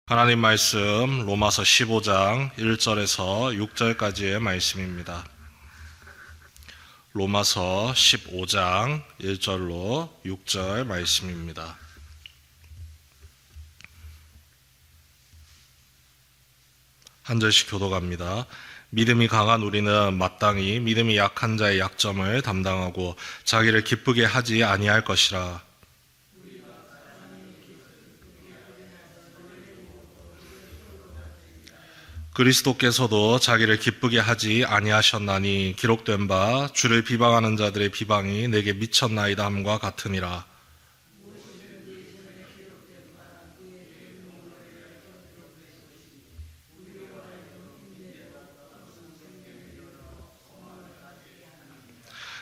하나님 말씀 로마서 15장 1절에서 6절까지의 말씀입니다. 로마서 15장 1절로 6절 말씀입니다. 한 절씩 교독합니다. 믿음이 강한 우리는 마땅히 믿음이 약한 자의 약점을 담당하고 자기를 기쁘게 하지 아니할 것이라. 그리스도께서도 자기를 기쁘게 하지 아니하셨나니 기록된 바 주를 비방하는 자들의 비방이 내게 미쳤나이다 함과 같으니라.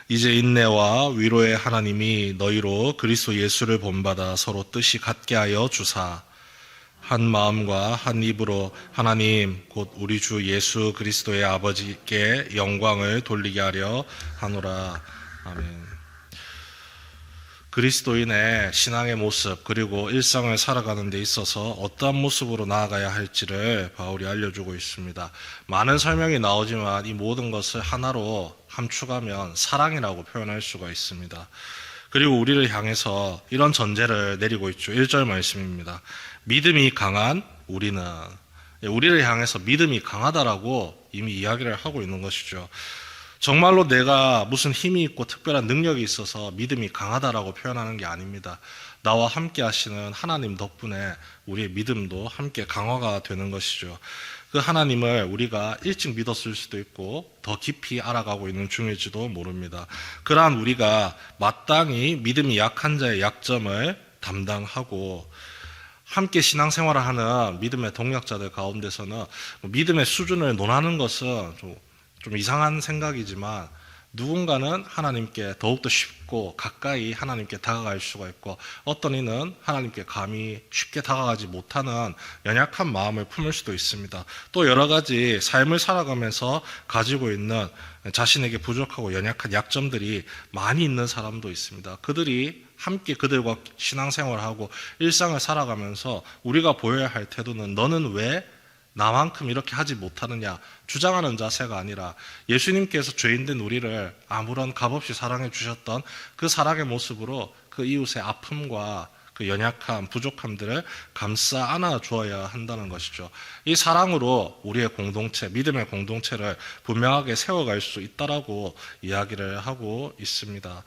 이제 인내와 위로의 하나님이 너희로 그리스도 예수를 본받아 서로 뜻이 같게 하여 주사 한 마음과 한 입으로 하나님 곧 우리 주 예수 그리스도의 아버지께 영광을 돌리게 하려 하노라. 아멘. 그리스도인의 신앙의 모습 그리고 일상을 살아가는 데 있어서 어떠한 모습으로 나아가야 할지를 바울이 알려주고 있습니다. 많은 설명이 나오지만 이 모든 것을 하나로 함축하면 사랑이라고 표현할 수가 있습니다. 그리고 우리를 향해서 이런 전제를 내리고 있죠. 1절 말씀입니다. 믿음이 강한 우리를 향해서 믿음이 강하다라고 이미 이야기를 하고 있는 것이죠. 정말로 내가 무슨 힘이 있고 특별한 능력이 있어서 믿음이 강하다라고 표현하는 게 아닙니다. 나와 함께 하시는 하나님 덕분에 우리의 믿음도 함께 강화가 되는 것이죠. 그 하나님을 우리가 일찍 믿었을 수도 있고 더 깊이 알아가고 있는 중일지도 모릅니다. 그러한 우리가 마땅히 믿음이 약한 자의 약점을 담당하고 함께 신앙생활을 하는 믿음의 동역자들 가운데서는 믿음의 수준을 논하는 것은 좀 이상한 생각이지만 누군가는 하나님께 더욱더 쉽고 가까이 하나님께 다가갈 수가 있고 어떤 이는 하나님께 감히 쉽게 다가가지 못하는 연약한 마음을 품을 수도 있습니다. 또 여러 가지 삶을 살아가면서 가지고 있는 자신에게 부족하고 연약한 약점들이 많이 있는 사람도 있습니다. 그들이 함께 그들과 신앙생활을 하고 일상을 살아가면서 우리가 보여야 할 태도는 너는 왜 나만큼 이렇게 하지 못하느냐 주장하는 자세가 아니라 예수님께서 죄인된 우리를 아무런 값없이 사랑해 주셨던 그 사랑의 모습으로 그 이웃의 아픔과 그 연약함, 부족함들을 감싸 안아 주어야 한다는 것이죠. 이 사랑으로 우리의 공동체, 믿음의 공동체를 분명하게 세워갈 수 있다라고 이야기를 하고 있습니다.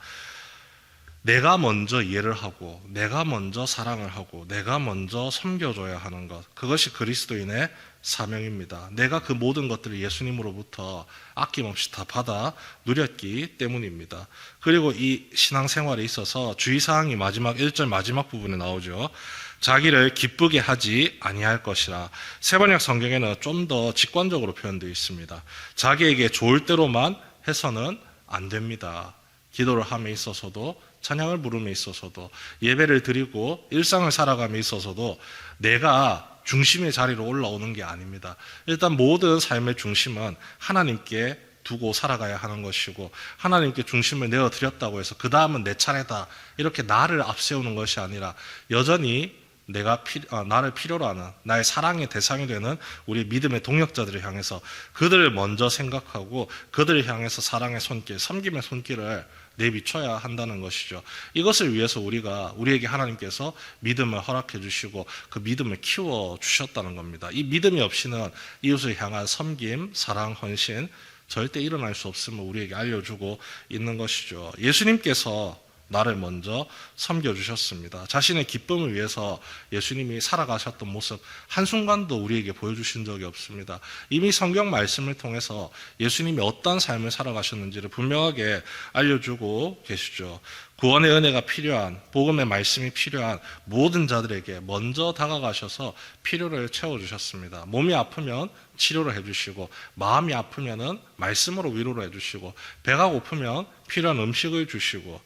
내가 먼저 이해를 하고 내가 먼저 사랑을 하고 내가 먼저 섬겨줘야 하는 것, 그것이 그리스도인의 사명입니다. 내가 그 모든 것들을 예수님으로부터 아낌없이 다 받아 누렸기 때문입니다. 그리고 이 신앙생활에 있어서 주의사항이 마지막 1절 마지막 부분에 나오죠. 자기를 기쁘게 하지 아니할 것이라. 세번역 성경에는 좀 더 직관적으로 표현되어 있습니다. 자기에게 좋을 대로만 해서는 안 됩니다. 기도를 함에 있어서도 찬양을 부름에 있어서도 예배를 드리고 일상을 살아감에 있어서도 내가 중심의 자리로 올라오는 게 아닙니다. 일단 모든 삶의 중심은 하나님께 두고 살아가야 하는 것이고 하나님께 중심을 내어드렸다고 해서 그 다음은 내 차례다 이렇게 나를 앞세우는 것이 아니라 여전히 나를 필요로 하는 나의 사랑의 대상이 되는 우리 믿음의 동역자들을 향해서 그들을 먼저 생각하고 그들을 향해서 사랑의 손길, 섬김의 손길을 내비쳐야 한다는 것이죠. 이것을 위해서 우리에게 하나님께서 믿음을 허락해 주시고 그 믿음을 키워 주셨다는 겁니다. 이 믿음이 없이는 이웃을 향한 섬김, 사랑, 헌신 절대 일어날 수 없음을 우리에게 알려주고 있는 것이죠. 예수님께서 나를 먼저 섬겨주셨습니다. 자신의 기쁨을 위해서 예수님이 살아가셨던 모습 한순간도 우리에게 보여주신 적이 없습니다. 이미 성경 말씀을 통해서 예수님이 어떤 삶을 살아가셨는지를 분명하게 알려주고 계시죠. 구원의 은혜가 필요한, 복음의 말씀이 필요한 모든 자들에게 먼저 다가가셔서 필요를 채워주셨습니다. 몸이 아프면 치료를 해주시고 마음이 아프면 말씀으로 위로를 해주시고 배가 고프면 필요한 음식을 주시고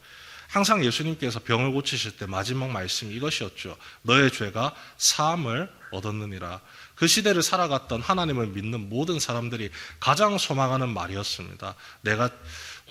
항상 예수님께서 병을 고치실 때 마지막 말씀이 이것이었죠. 너의 죄가 사함을 얻었느니라. 그 시대를 살아갔던 하나님을 믿는 모든 사람들이 가장 소망하는 말이었습니다. 내가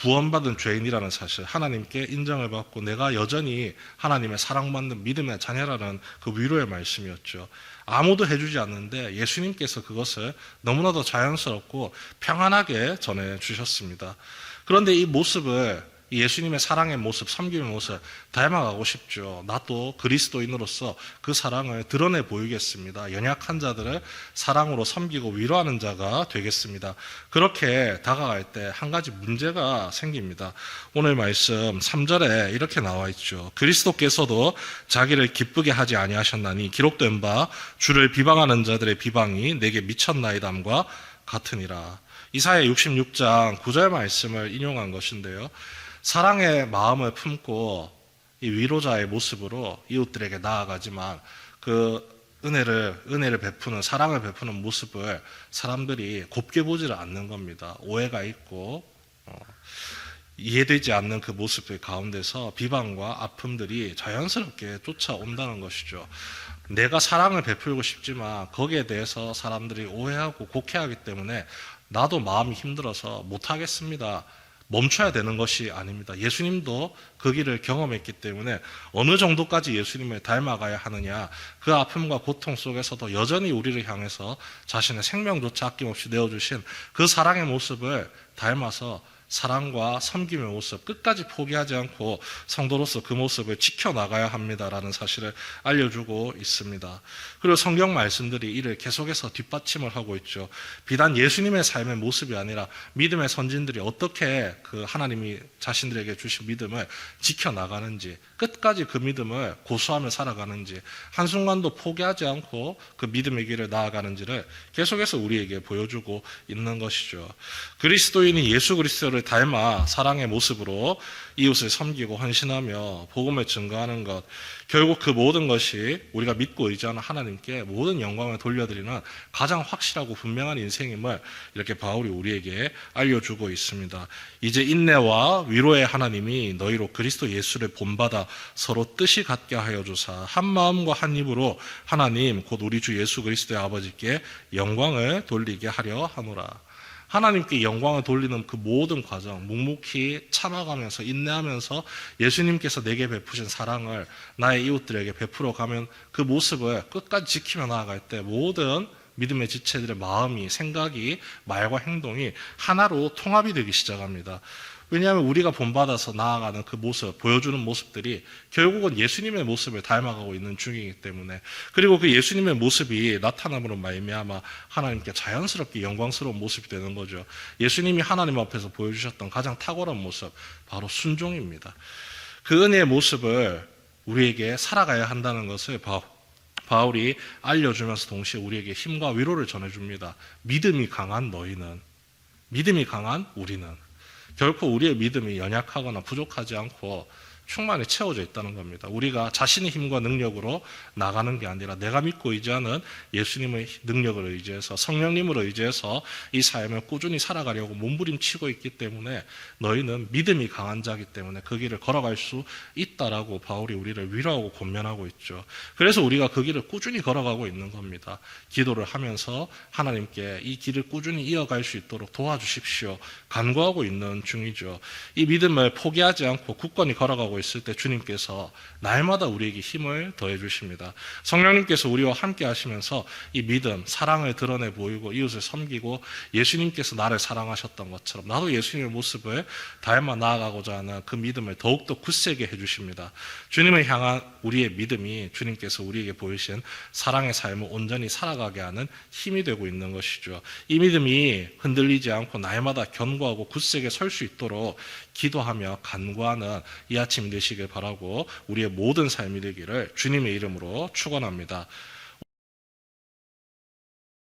구원받은 죄인이라는 사실, 하나님께 인정을 받고 내가 여전히 하나님의 사랑받는 믿음의 자녀라는 그 위로의 말씀이었죠. 아무도 해주지 않는데 예수님께서 그것을 너무나도 자연스럽고 평안하게 전해주셨습니다. 그런데 이 모습을, 예수님의 사랑의 모습, 섬김의 모습 닮아가고 싶죠. 나도 그리스도인으로서 그 사랑을 드러내 보이겠습니다. 연약한 자들을 사랑으로 섬기고 위로하는 자가 되겠습니다. 그렇게 다가갈 때 한 가지 문제가 생깁니다. 오늘 말씀 3절에 이렇게 나와 있죠. 그리스도께서도 자기를 기쁘게 하지 아니하셨나니 기록된 바 주를 비방하는 자들의 비방이 내게 미쳤나이담과 같으니라. 이사야 66장 9절 말씀을 인용한 것인데요. 사랑의 마음을 품고 이 위로자의 모습으로 이웃들에게 나아가지만 그 은혜를 베푸는, 사랑을 베푸는 모습을 사람들이 곱게 보지를 않는 겁니다. 오해가 있고 이해되지 않는 그 모습의 가운데서 비방과 아픔들이 자연스럽게 쫓아온다는 것이죠. 내가 사랑을 베풀고 싶지만 거기에 대해서 사람들이 오해하고 곡해하기 때문에 나도 마음이 힘들어서 못하겠습니다. 멈춰야 되는 것이 아닙니다. 예수님도 그 길을 경험했기 때문에 어느 정도까지 예수님을 닮아가야 하느냐, 그 아픔과 고통 속에서도 여전히 우리를 향해서 자신의 생명조차 아낌없이 내어주신 그 사랑의 모습을 닮아서 사랑과 섬김의 모습 끝까지 포기하지 않고 성도로서 그 모습을 지켜나가야 합니다라는 사실을 알려주고 있습니다. 그리고 성경 말씀들이 이를 계속해서 뒷받침을 하고 있죠. 비단 예수님의 삶의 모습이 아니라 믿음의 선진들이 어떻게 그 하나님이 자신들에게 주신 믿음을 지켜나가는지, 끝까지 그 믿음을 고수하며 살아가는지, 한순간도 포기하지 않고 그 믿음의 길을 나아가는지를 계속해서 우리에게 보여주고 있는 것이죠. 그리스도인이 예수 그리스도를 닮아 사랑의 모습으로 이웃을 섬기고 헌신하며 복음을 증거하는 것, 결국 그 모든 것이 우리가 믿고 의지하는 하나님께 모든 영광을 돌려드리는 가장 확실하고 분명한 인생임을 이렇게 바울이 우리에게 알려주고 있습니다. 이제 인내와 위로의 하나님이 너희로 그리스도 예수를 본받아 서로 뜻이 같게 하여 주사 한 마음과 한 입으로 하나님 곧 우리 주 예수 그리스도의 아버지께 영광을 돌리게 하려 하노라. 하나님께 영광을 돌리는 그 모든 과정, 묵묵히 참아가면서 인내하면서 예수님께서 내게 베푸신 사랑을 나의 이웃들에게 베풀어 가면 그 모습을 끝까지 지키며 나아갈 때 모든 믿음의 지체들의 마음이, 생각이, 말과 행동이 하나로 통합이 되기 시작합니다. 왜냐하면 우리가 본받아서 나아가는 그 모습, 보여주는 모습들이 결국은 예수님의 모습을 닮아가고 있는 중이기 때문에, 그리고 그 예수님의 모습이 나타남으로 말미암아 하나님께 자연스럽게 영광스러운 모습이 되는 거죠. 예수님이 하나님 앞에서 보여주셨던 가장 탁월한 모습, 바로 순종입니다. 그 은혜의 모습을 우리에게 살아가야 한다는 것을 바울이 알려주면서 동시에 우리에게 힘과 위로를 전해줍니다. 믿음이 강한 너희는, 믿음이 강한 우리는 결코 우리의 믿음이 연약하거나 부족하지 않고 충만히 채워져 있다는 겁니다. 우리가 자신의 힘과 능력으로 나가는 게 아니라 내가 믿고 의지하는 예수님의 능력을 의지해서, 성령님을 의지해서 이 삶을 꾸준히 살아가려고 몸부림치고 있기 때문에 너희는 믿음이 강한 자이기 때문에 그 길을 걸어갈 수 있다라고 바울이 우리를 위로하고 권면하고 있죠. 그래서 우리가 그 길을 꾸준히 걸어가고 있는 겁니다. 기도를 하면서 하나님께 이 길을 꾸준히 이어갈 수 있도록 도와주십시오, 간구하고 있는 중이죠. 이 믿음을 포기하지 않고 굳건히 걸어가고 있을 때 주님께서 날마다 우리에게 힘을 더해 주십니다. 성령님께서 우리와 함께 하시면서 이 믿음, 사랑을 드러내 보이고 이웃을 섬기고 예수님께서 나를 사랑하셨던 것처럼 나도 예수님의 모습을 닮아 나아가고자 하는 그 믿음을 더욱더 굳세게 해주십니다. 주님을 향한 우리의 믿음이 주님께서 우리에게 보이신 사랑의 삶을 온전히 살아가게 하는 힘이 되고 있는 것이죠. 이 믿음이 흔들리지 않고 날마다 견고하고 굳세게 설 수 있도록 기도하며 간구하는 이 아침 되시길 바라고 우리의 모든 삶이 되기를 주님의 이름으로 축원합니다.